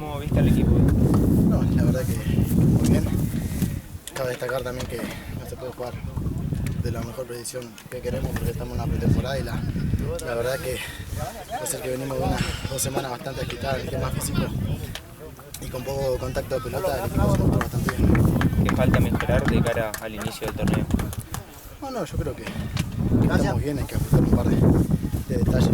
¿Cómo viste al equipo? No, la verdad que muy bien. Cabe destacar también que no se puede jugar de la mejor predicción que queremos porque estamos en una pretemporada y la verdad que puede ser que venimos de unas 2 semanas bastante agitadas en el tema físico y con poco contacto de pelota el equipo se mostró bastante bien. ¿Qué falta mejorar de cara al inicio del torneo? No, yo creo que estamos bien, hay que ajustar un par de detalles.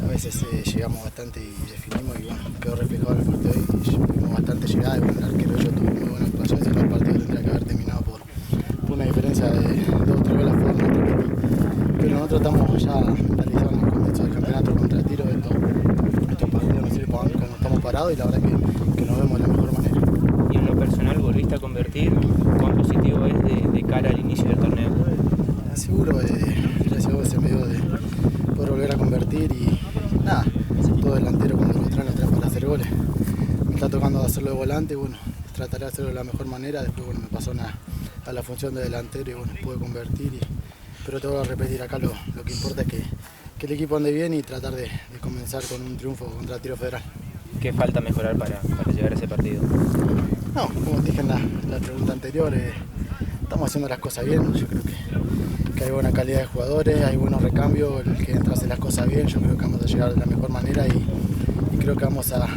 A veces llegamos bastante y definimos y bueno, quedó reflejado en el partido y tuvimos bastante llegada y bueno, el arquero yo tuvo muy buena actuación, si no el partido tendría que haber terminado por una diferencia de 2 o 3 goles a favor nuestro. Pero nosotros estamos ya mentalizados en el comienzo del campeonato contra el tiro, estos partidos nos sirven para como estamos parados y la verdad que nos vemos de la mejor manera. Y en lo personal, ¿volviste a convertir? ¿Cuán positivo es de cara al inicio del torneo? Seguro, gracias a Dios se me dio de poder volver a convertir y nada, todo delantero cuando nos traen para hacer goles. Me está tocando hacerlo de volante, bueno, trataré de hacerlo de la mejor manera, después bueno, me pasó a la función de delantero y bueno, pude convertir, pero te voy a repetir acá, lo que importa es que el equipo ande bien y tratar de comenzar con un triunfo contra el Tiro Federal. ¿Qué falta mejorar para llegar a ese partido? No, como te dije en la pregunta anterior, estamos haciendo las cosas bien, yo creo que hay buena calidad de jugadores, hay buenos recambios, el que entra a hacer las cosas bien, yo creo que vamos a llegar de la mejor manera y creo que vamos a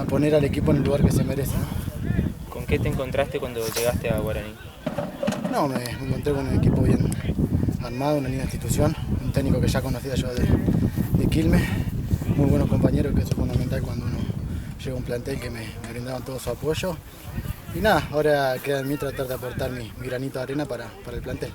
poner al equipo en el lugar que se merece, ¿no? ¿Con qué te encontraste cuando llegaste a Guaraní? No, me encontré con un equipo bien armado, una linda institución, un técnico que ya conocía yo de Quilmes, muy buenos compañeros, que eso es fundamental cuando uno llega a un plantel que me brindaban todo su apoyo. Y nada, ahora queda en mí tratar de aportar mi granito de arena para el plantel.